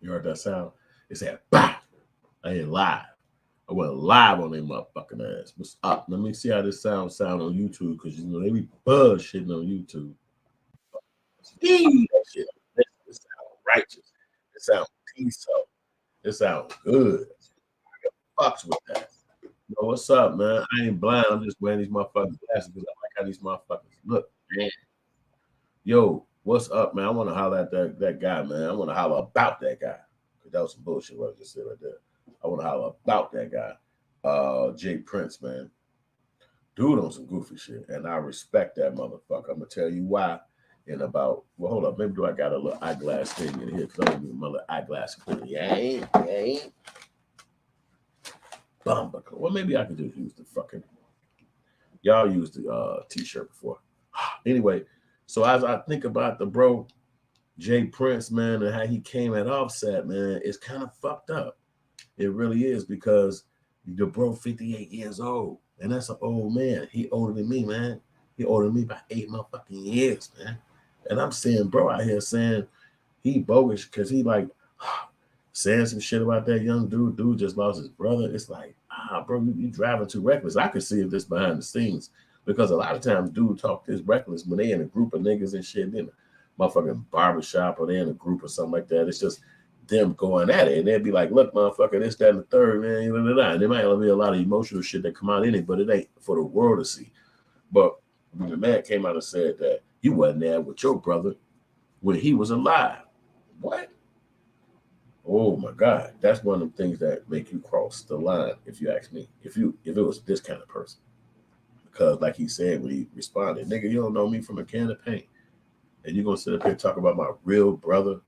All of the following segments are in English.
You heard that sound? It said, bah! I ain't live. I went live on their motherfucking ass. What's up? Let me see how this sound on YouTube, because you know they be bullshitting on YouTube. That shit. It sound righteous. It sound peaceful. It sound good. Fucks with that. Yo, what's up, man? I ain't blind. I'm just wearing these motherfucking glasses because I like how these motherfuckers look, man. Yo, what's up, man? I want to holler at that guy, man. I want to holler about that guy. Cause that was some bullshit what I just said right there. I want to holler about that guy. Jay Prince, man. Dude on some goofy shit. And I respect that motherfucker. I'm gonna tell you why in about, well, hold up. Maybe do I got a little eyeglass thing in here? Cause I don't need my little eyeglass clear. Yeah, bumbuckle. Well, maybe I could just use the fucking, y'all used the t-shirt before. Anyway, so as I think about the bro Jay Prince, man, and how he came at Offset, man, it's kind of fucked up. It really is, because the bro 58 years old, and that's an old man. He older than me, man. He older than me by 8 motherfucking years, man. And I'm seeing bro out here saying he bogus because he like saying some shit about that young dude. Dude just lost his brother. It's like, bro, you driving too reckless. I could see this behind the scenes, because a lot of times dude talk this reckless when they in a group of niggas and shit, then a motherfucking barbershop, or they in a group or something like that. It's just them going at it, and they'd be like, "Look, motherfucker, this, that, and the third, man." And there might be a lot of emotional shit that come out in it, but it ain't for the world to see. But when the man came out and said that you wasn't there with your brother when he was alive, what? Oh my God, that's one of the things that make you cross the line, if you ask me. If it was this kind of person, because like he said when he responded, nigga, you don't know me from a can of paint, and you're gonna sit up here and talk about my real brother,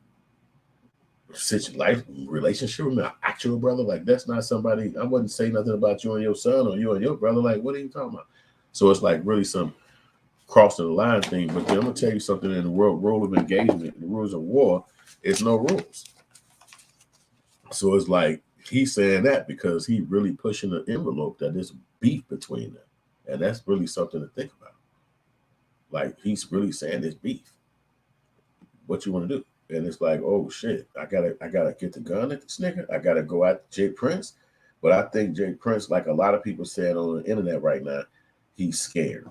life relationship with my actual brother. Like, that's not somebody. I wouldn't say nothing about you and your son, or you and your brother. Like, what are you talking about? So it's like really some crossing the line thing. But then I'm gonna tell you something: in the world rule of engagement, the rules of war, it's no rules. So it's like he's saying that because he really pushing the envelope that there's beef between them, and that's really something to think about. Like, he's really saying there's beef. What you want to do? And it's like, oh shit, I gotta get the gun at this nigga. I gotta go at Jay Prince. But I think Jay Prince, like a lot of people said on the internet right now, he's scared.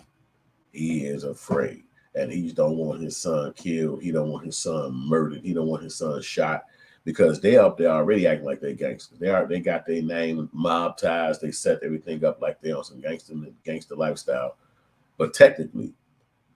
He is afraid. And he don't want his son killed. He don't want his son murdered. He don't want his son shot, because they up there already acting like they gangsters. They got their name, mob ties. They set everything up like they on some gangster lifestyle. But technically,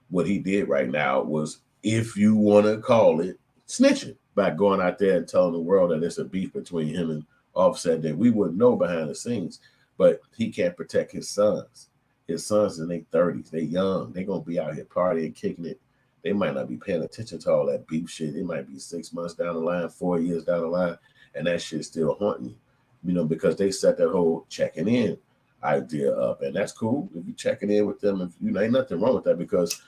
what he did right now was, if you want to call it, snitching, by going out there and telling the world that it's a beef between him and Offset that we wouldn't know behind the scenes. But he can't protect his sons. His sons in their 30s. They young. They gonna be out here partying, kicking it. They might not be paying attention to all that beef shit. It might be 6 months down the line, 4 years down the line, and that shit's still haunting you. Because they set that whole checking in idea up, and that's cool. If you're checking in with them, if you ain't nothing wrong with that, because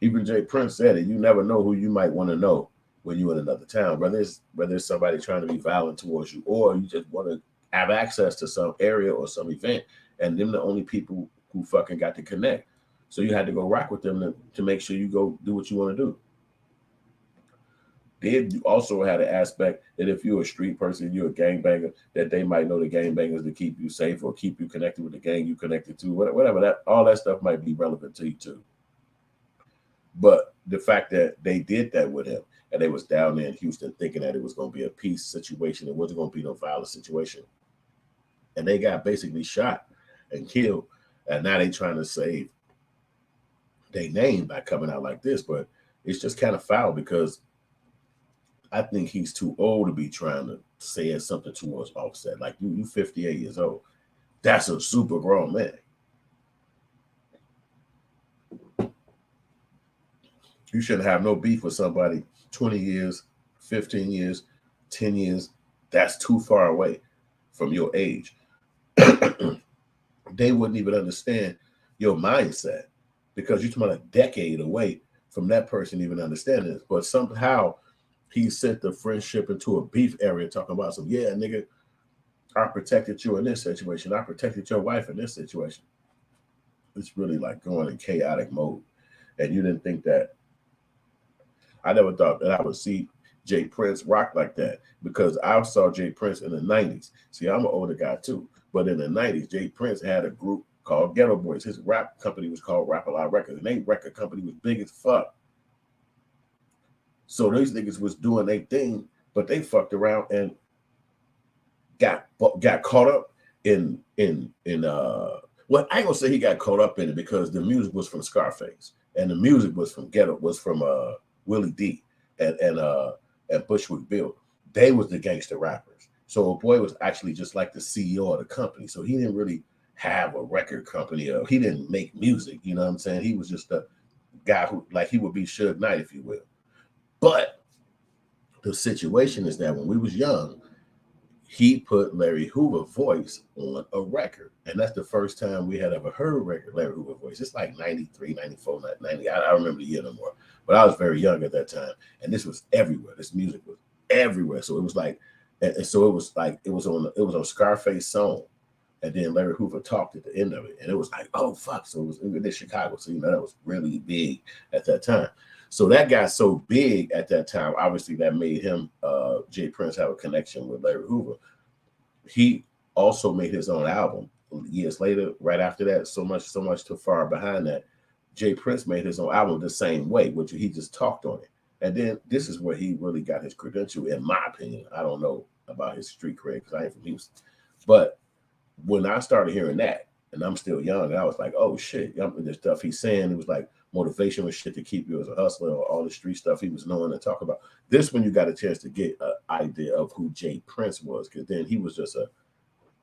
even Jay Prince said it. You never know who you might want to know when you're in another town. Whether it's somebody trying to be violent towards you, or you just want to have access to some area or some event, and them the only people who fucking got to connect. So you had to go rock with them to make sure you go do what you want to do. Then you also had an aspect that if you're a street person, you're a gangbanger, that they might know the gangbangers to keep you safe or keep you connected with the gang you connected to. Whatever that, all that stuff might be relevant to you too. But the fact that they did that with him, and they was down there in Houston thinking that it was going to be a peace situation, it wasn't going to be no violent situation, and they got basically shot and killed, and now they trying to save their name by coming out like this. But it's just kind of foul, because I think he's too old to be trying to say something towards Offset. Like, you 58 years old. That's a super grown man. You shouldn't have no beef with somebody 20 years, 15 years, 10 years. That's too far away from your age. They wouldn't even understand your mindset, because you're talking about a decade away from that person even understanding this. But somehow he sent the friendship into a beef area, talking about some, yeah, nigga, I protected you in this situation. I protected your wife in this situation. It's really like going in chaotic mode. And you didn't think that, I never thought that I would see Jay Prince rock like that because I saw Jay Prince in the 90s. See, I'm an older guy too, but in the 90s, Jay Prince had a group called Ghetto Boys. His rap company was called Rap A Lot Records, and their record company was big as fuck. So these niggas was doing their thing, but they fucked around and got caught up in well, I ain't gonna say he got caught up in it because the music was from Scarface and the music was from Willie D and Bushwick Bill. They was the gangster rappers. So a boy was actually just like the CEO of the company. So he didn't really have a record company. He didn't make music. You know what I'm saying? He was just a guy who, like, he would be Suge Knight, if you will. But the situation is that when we was young, he put Larry Hoover voice on a record. And that's the first time we had ever heard Larry Hoover voice. It's like 93, 94, 90. I don't remember the year no more. But I was very young at that time. And this was everywhere. This music was everywhere. So it was like, and so it was like, it was on Scarface song. And then Larry Hoover talked at the end of it. And it was like, oh, fuck. So it was in Chicago. So, that was really big at that time. So that got so big at that time, obviously that made him, Jay Prince, have a connection with Larry Hoover. He also made his own album years later, right after that, so much too far behind that. Jay Prince made his own album the same way, which he just talked on it. And then this is where he really got his credential, in my opinion. I don't know about his street cred because I ain't from Houston. But when I started hearing that, and I'm still young, and I was like, oh shit, the stuff he's saying, it was like motivational shit to keep you as a hustler, or all the street stuff he was knowing to talk about. This when you got a chance to get an idea of who Jay Prince was, because then he was just a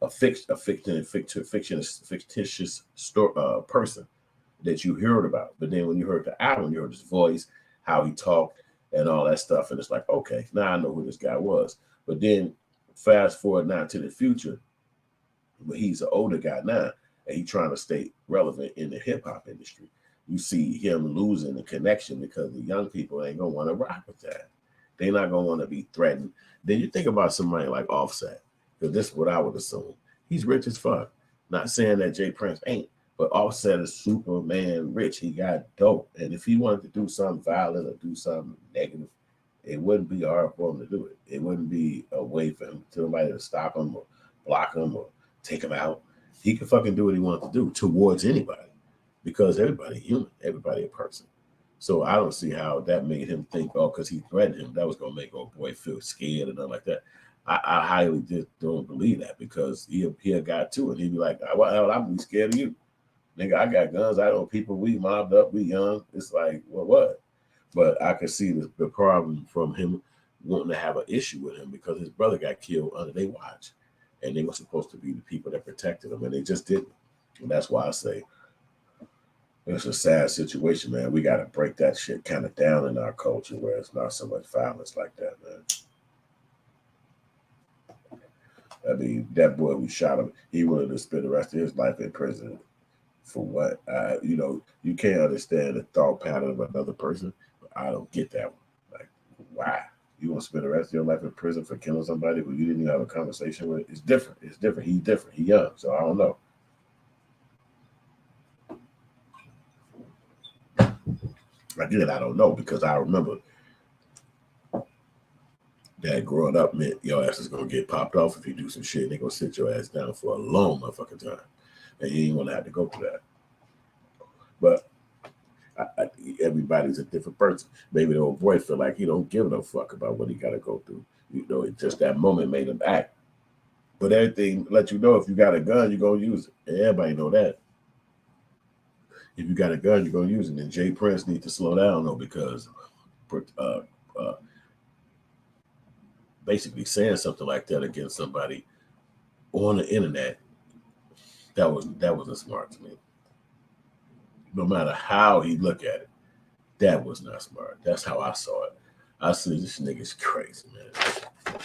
fictitious person that you heard about. But then when you heard the album, you heard his voice, how he talked, and all that stuff, and it's like, okay, now I know who this guy was. But then fast forward now to the future, but he's an older guy now, and he's trying to stay relevant in the hip hop industry. You see him losing the connection because the young people ain't gonna want to rock with that. They're not gonna want to be threatened. Then you think about somebody like Offset, because this is what I would assume. He's rich as fuck. Not saying that Jay Prince ain't, but Offset is Superman rich. He got dope, and if he wanted to do something violent or do something negative, it wouldn't be hard for him to do it. It wouldn't be a way for him to somebody to stop him or block him or take him out. He could fucking do what he wants to do towards anybody, because everybody human, everybody a person. So I don't see how that made him think, oh, because he threatened him, that was gonna make old boy feel scared and nothing like that. I highly just don't believe that, because he a guy too, and he'd be like, what the hell, I'm be scared of you. Nigga, I got guns, I know people, we mobbed up, we young. It's like, well, what? But I could see the problem from him wanting to have an issue with him because his brother got killed under their watch. And they were supposed to be the people that protected him, and they just didn't. And that's why I say it's a sad situation, man. We got to break that shit kind of down in our culture where it's not so much violence like that, man. I mean, that boy who shot him, he wanted to spend the rest of his life in prison for what? You can't understand the thought pattern of another person. But I don't get that one. Like, why? You want to spend the rest of your life in prison for killing somebody who you didn't even have a conversation with? It's different. It's different. He's different. He's young, so I don't know. Again, I don't know, because I remember that growing up meant your ass is going to get popped off if you do some shit. They're going to sit your ass down for a long motherfucking time. And you ain't want to have to go through that. But everybody's a different person. Maybe the old boy feel like he don't give no fuck about what he got to go through. It's just that moment made him act. But everything let you know, if you got a gun, you're going to use it. And everybody know that. If you got a gun, you're going to use it. And Jay Prince needs to slow down, though, because basically saying something like that against somebody on the internet, that wasn't smart to me. No matter how he look at it, that was not smart. That's how I saw it. I said, this nigga's crazy, man.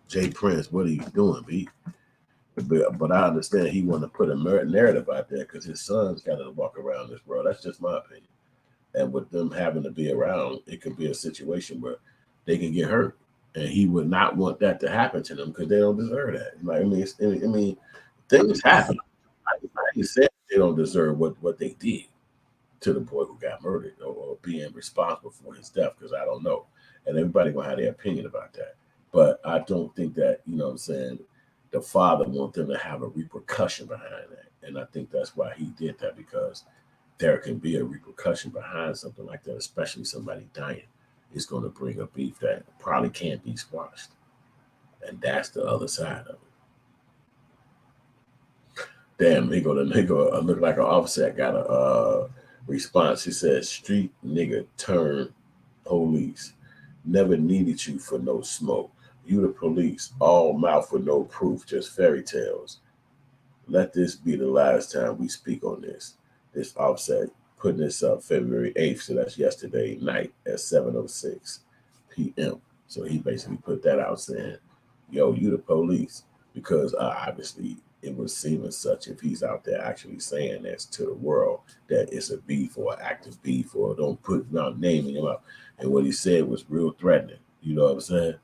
Jay Prince, what are you doing, B? But I understand he want to put a narrative out there because his son's got to walk around this world. That's just my opinion. And with them having to be around, it could be a situation where they can get hurt, and he would not want that to happen to them because they don't deserve that. Like, I mean, things happen. I said they don't deserve what they did to the boy who got murdered, or being responsible for his death, because I don't know. and everybody gonna have their opinion about that. But I don't think that, you know what I'm saying, the father want them to have a repercussion behind that. And I think that's why he did that, because there can be a repercussion behind something like that, especially somebody dying. It's going to bring a beef that probably can't be squashed. And that's the other side of it. Damn, nigga look like an officer got a response. He said, "Street nigga turn police. Never needed you for no smoke. You the police, all mouth with no proof, just fairy tales. Let this be the last time we speak on this." This offset putting this up February 8th, so that's yesterday night at 7:06 p.m. So he basically put that out saying, "Yo, you the police," because obviously it would seem as such if he's out there actually saying this to the world that it's a beef or active beef, or don't put not naming him out. And what he said was real threatening. You know what I'm saying?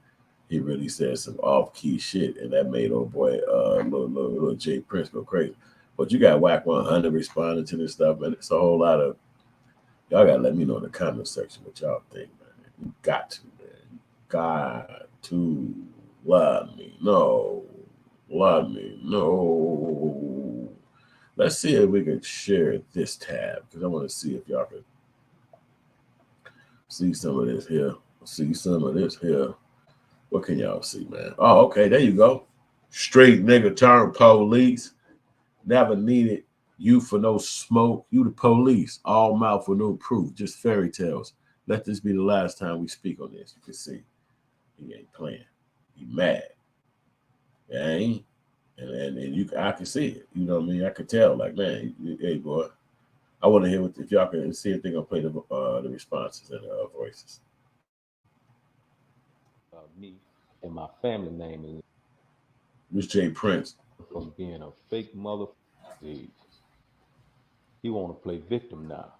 He really said some off key shit, and that made old boy little Jay Prince go crazy. But you got Whack 100 responding to this stuff, man. It's a whole lot of y'all gotta let me know in the comment section what y'all think, man. You got to, man. You got to let me know. Let me know. Let's see if we can share this tab, because I want to see if y'all can see some of this here. See some of this here. What can y'all see, man? Oh, okay, there you go. Straight nigga turn police. Never needed you for no smoke. You the police. All mouth with no proof. Just fairy tales. Let this be the last time we speak on this. You can see he ain't playing. He mad. Yeah, ain't. And you, I can see it. You know what I mean? I could tell. Like, man, hey boy, I want to hear what if y'all can see if they're gonna play the responses and the voices. Me and my family name is This Jay Prince. from being a fake mother. He want to play victim now,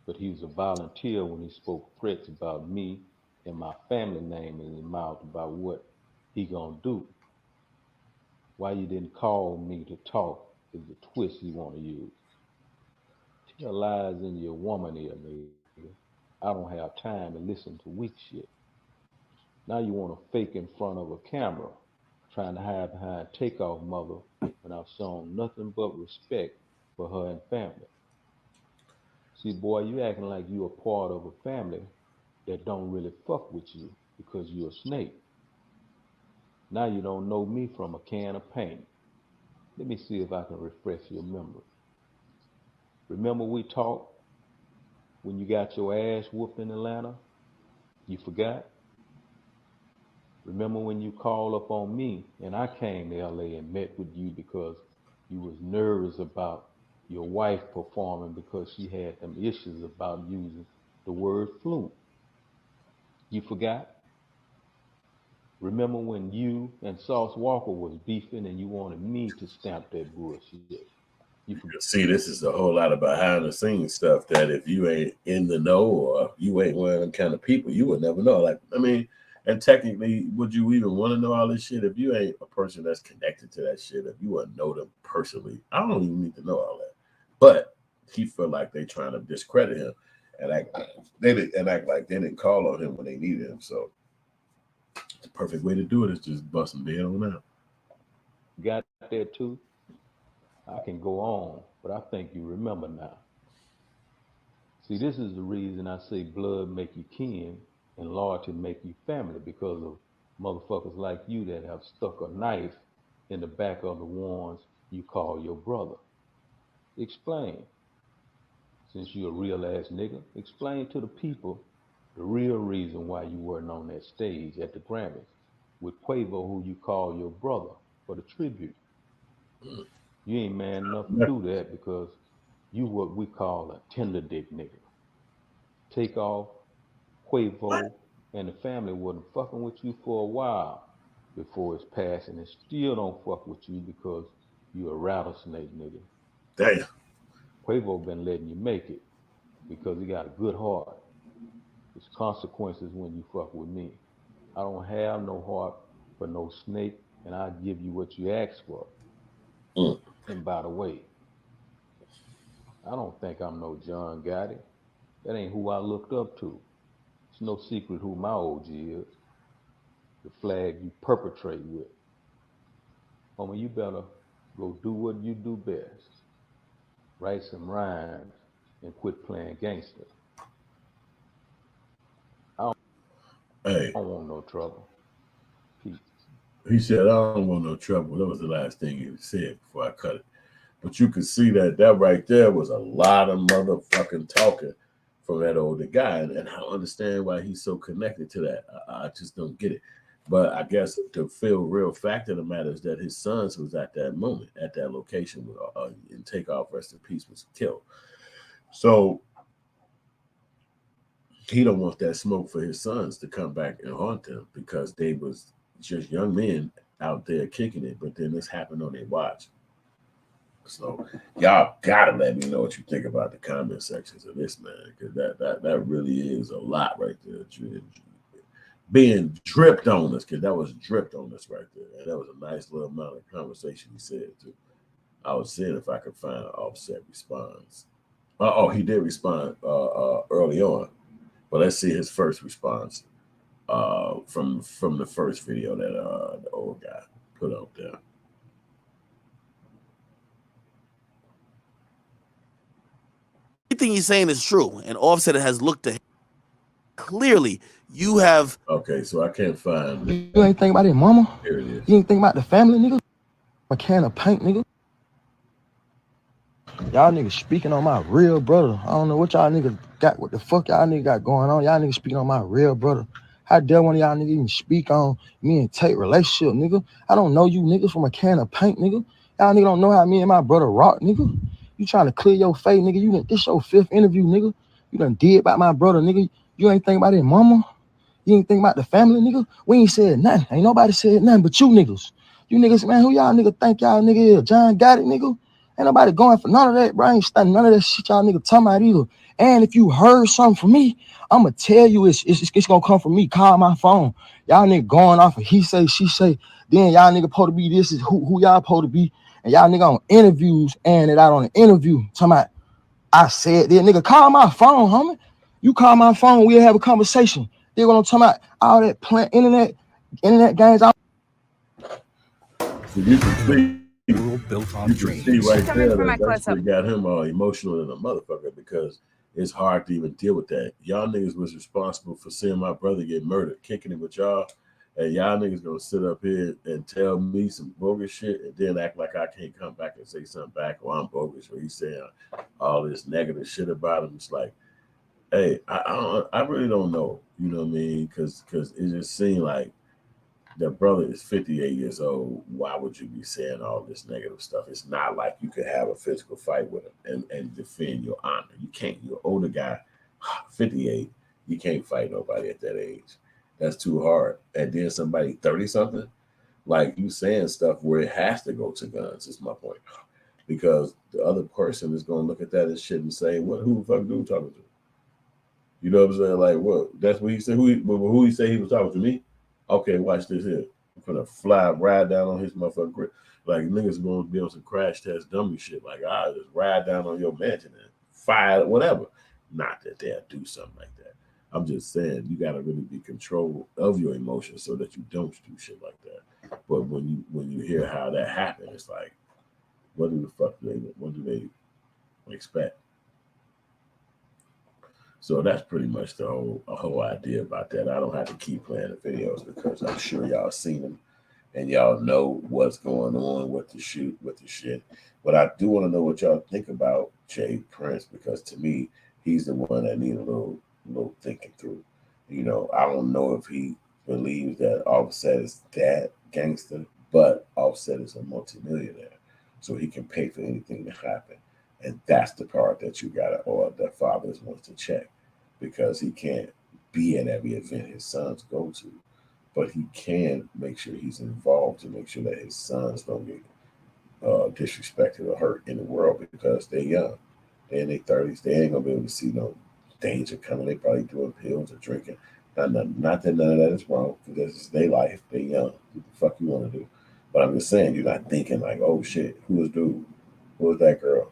but he was a volunteer when he spoke threats about me and my family name in his mouth about what he gonna do. Why you didn't call me to talk is the twist he want to use. Tell lies in your woman ear, nigga. I don't have time to listen to weak shit. Now you want to fake in front of a camera, trying to hide behind takeoff mother when I've shown nothing but respect for her and family. See, boy, you acting like you a part of a family that don't really fuck with you because you're a snake. Now you don't know me from a can of paint. Let me see if I can refresh your memory. Remember we talked when you got your ass whooped in Atlanta? You forgot? Remember when you called up on me and I came to LA and met with you because you was nervous about your wife performing because she had them issues about using the word fluke? You forgot? Remember when you and Sauce Walker was beefing and you wanted me to stamp that bullshit? You forgot? See, this is a whole lot of behind the scenes stuff that if you ain't in the know or you ain't one of them kind of people, you would never know. Like, I mean, and technically, would you even want to know all this shit if you ain't a person that's connected to that shit? If you wouldn't know them personally, I don't even need to know all that. But he feel like they trying to discredit him and act like they didn't call on him when they needed him. So the perfect way to do it is just bust him dead on out. Got there too? I can go on, but I think you remember now. See, this is the reason I say blood make you kin and loyalty make you family because of motherfuckers like you that have stuck a knife in the back of the ones you call your brother. Explain, since you a real ass nigga, explain to the people the real reason why you weren't on that stage at the Grammys with Quavo, who you call your brother, for the tribute. You ain't man enough to do that because you what we call a tender dick nigga. Take off Quavo and the family wasn't fucking with you for a while before his passing and still don't fuck with you because you a rattlesnake nigga. Damn. Quavo been letting you make it because he got a good heart. There's consequences when you fuck with me. I don't have no heart for no snake and I give you what you ask for. Mm. And by the way, I don't think I'm no John Gotti. That ain't who I looked up to. It's no secret who my OG is. The flag you perpetrate with. Homie, you better go do what you do best. Write some rhymes and quit playing gangster. Hey, I don't want no trouble. Peace. he said, I don't want no trouble. That was the last thing he said before I cut it. But you can see that right there was a lot of motherfucking talking from that older guy. And I don't understand why he's so connected to that. I just don't get it. But I guess the real fact of the matter is that his sons was at that moment, at that location, in Takeoff, rest in peace, was killed. So he don't want that smoke for his sons to come back and haunt them because they was just young men out there kicking it. But then this happened on their watch. So y'all gotta let me know what you think about the comment sections of this, man, because that really is a lot right there. Being dripped on us, because that was dripped on us right there. And that was a nice little amount of conversation he said too. I was seeing if I could find an Offset response. Oh, he did respond early on. But let's see his first response from the first video that the old guy put out there. Everything he's saying is true, and Offset has looked at him. Clearly, you have. Okay, so I can't find. You ain't think about it, mama. Here it is. You ain't think about the family, nigga. A can of paint, nigga. Y'all niggas speaking on my real brother. I don't know what y'all niggas got. What the fuck y'all niggas got going on? Y'all niggas speaking on my real brother. How dare one of y'all niggas even speak on me and Tate relationship, nigga? I don't know you niggas from a can of paint, nigga. Y'all niggas don't know how me and my brother rock, nigga. You trying to clear your face, nigga. This your 5th interview, nigga. You done did about my brother, nigga. You ain't think about it, mama. You ain't think about the family, nigga. We ain't said nothing. Ain't nobody said nothing but you niggas. You niggas, man, who y'all nigga think y'all nigga is? John got it, nigga. Ain't nobody going for none of that, bro. I ain't studying none of that shit y'all nigga talking about either. And if you heard something from me, I'ma tell you it's gonna come from me. Call my phone. Y'all nigga going off of he say, she say. Then y'all nigga supposed to be this is who y'all supposed to be. And y'all nigga on interviews and it out on an interview. Talking about I said that nigga call my phone, homie. You call my phone, we'll have a conversation. They gonna talk about all that plant internet games. So you can see. Built on You can see right Coming there for my that that's close-up. what got him all emotional than a motherfucker because it's hard to even deal with that. Y'all niggas was responsible for seeing my brother get murdered, kicking it with y'all, and y'all niggas gonna sit up here and tell me some bogus shit and then act like I can't come back and say something back or I'm bogus or he's saying all this negative shit about him. It's like, hey, I really don't know, you know what I mean? Because it just seemed like the brother is 58 years old. Why would you be saying all this negative stuff? It's not like you could have a physical fight with him and defend your honor. You can't. You're an older guy, 58. You can't fight nobody at that age. That's too hard. And then somebody 30 something, like you saying stuff where it has to go to guns is my point. Because the other person is going to look at that as shit and say, who the fuck dude talking to? You know what I'm saying? Like, what? That's what he said. Who he said he was talking to me? Okay, watch this here. I'm gonna ride down on his motherfucking grip. Like niggas gonna be on some crash test dummy shit. Like I just ride down on your mansion and fire whatever. Not that they'll do something like that. I'm just saying you gotta really be control of your emotions so that you don't do shit like that. But when you hear how that happened, it's like, what do they expect? So that's pretty much the whole idea about that. I don't have to keep playing the videos because I'm sure y'all seen them and y'all know what's going on with the shit. But I do want to know what y'all think about Jay Prince because to me, he's the one that need a little thinking through. You know, I don't know if he believes that Offset is that gangster, but Offset is a multimillionaire, so he can pay for anything to happen. And that's the part that you gotta, or the fathers wants to check, because he can't be in every event his sons go to, but he can make sure he's involved to make sure that his sons don't get disrespected or hurt in the world because they're young. They're in their 30s. They ain't gonna be able to see no danger coming. They probably doing pills or drinking. Not that none of that is wrong, because this is their life. They're young. What the fuck you want to do? But I'm just saying, you're not thinking like, oh shit, who is dude? Who is that girl?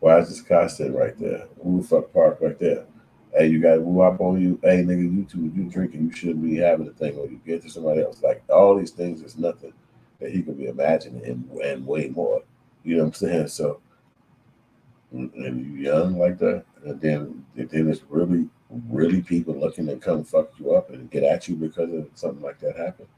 Why is this car sitting right there? Who the fuck parked right there? Hey, you got to move up on you. Hey, nigga, you drinking, you shouldn't be having a thing, or you get to somebody else. Like all these things is nothing that he could be imagining and way more. You know what I'm saying? So, and you young like that, and then there's really people looking to come fuck you up and get at you because of something like that happened.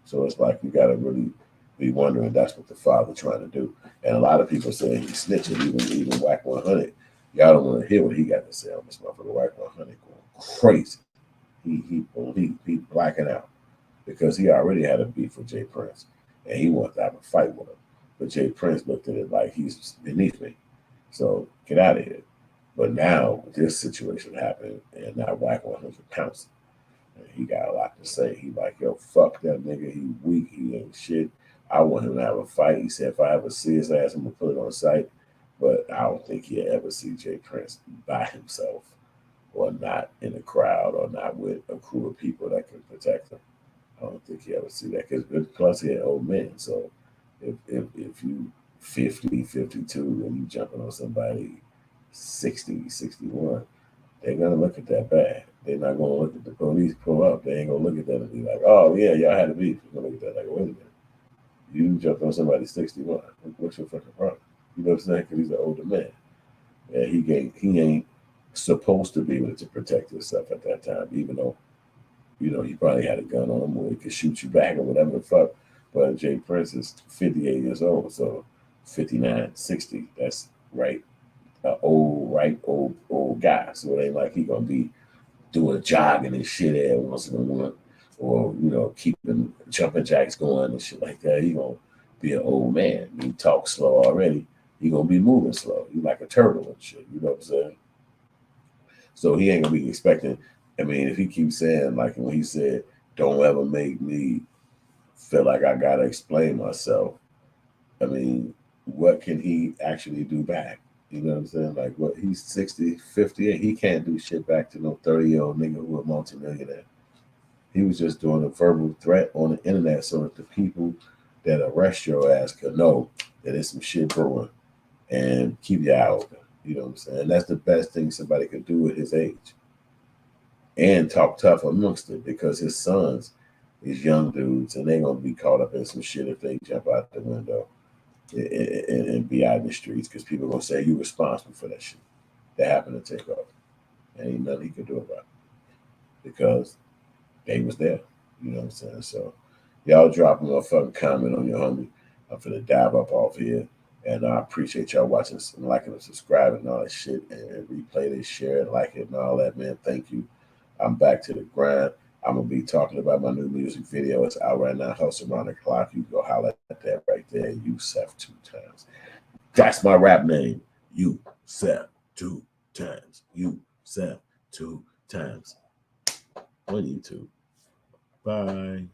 So it's like you got to really be wondering that's what the father trying to do. And a lot of people saying he's snitching, even Whack 100. Y'all don't want to hear what he got to say on this motherfucker. Whack 100 going crazy. He blacking out because he already had a beef with Jay Prince, and he wanted to have a fight with him. But Jay Prince looked at it like he's beneath me. So get out of here. But now this situation happened, and now Whack 100 pouncing. And he got a lot to say. He like, yo, fuck that nigga. He weak. He ain't shit. I want him to have a fight. He said if I ever see his ass, I'm gonna put it on site. But I don't think he'll ever see Jay Prince by himself or not in a crowd or not with a crew of people that can protect him. I don't think he'll ever see that. Because plus he an old man. So if you 50, 52 and you jumping on somebody 60, 61, they're gonna look at that bad. They're not gonna look at the police pull up. They ain't gonna look at that and be like, "Oh yeah, y'all had a beef." They're gonna look at that like, "Wait a minute, you jumped on somebody 61. What's your fucking problem?" You know what I'm saying? Because he's an older man. And he ain't supposed to be able to protect himself at that time, even though he probably had a gun on him or he could shoot you back or whatever the fuck. But Jay Prince is 58 years old, so 59, 60. That's right. Old guy. So it ain't like he gonna be doing jogging and shit every once in a while, or keeping jumping jacks going and shit like that. He gonna be an old man. He talk slow already. He gonna be moving slow. He like a turtle and shit. You know what I'm saying? So he ain't gonna be expecting. I mean, if he keeps saying like when he said, "Don't ever make me feel like I gotta explain myself." I mean, what can he actually do back? You know what I'm saying? Like, what he's 60, 58. He can't do shit back to no 30-year-old nigga who a multimillionaire. He was just doing a verbal threat on the internet so that the people that arrest your ass could know that there's some shit brewing and keep your eye open. You know what I'm saying? And that's the best thing somebody could do at his age. And talk tough amongst it because his sons, these young dudes, and they're going to be caught up in some shit if they jump out the window and be out in the streets because people are going to say you're responsible for that shit that happened to take off. And ain't nothing he could do about it because they was there. You know what I'm saying? So y'all drop a motherfucking comment on your homie. I'm finna dive up off here. And I appreciate y'all watching and liking and subscribing and all that shit and replay this, share it, like it and all that, man. Thank you. I'm back to the grind. I'm going to be talking about my new music video. It's out right now. Hustle Around the Clock. You can go holler at that right there. Yusef 2 times. That's my rap name. Yusef 2 times. Yusef 2 times. On YouTube. Bye.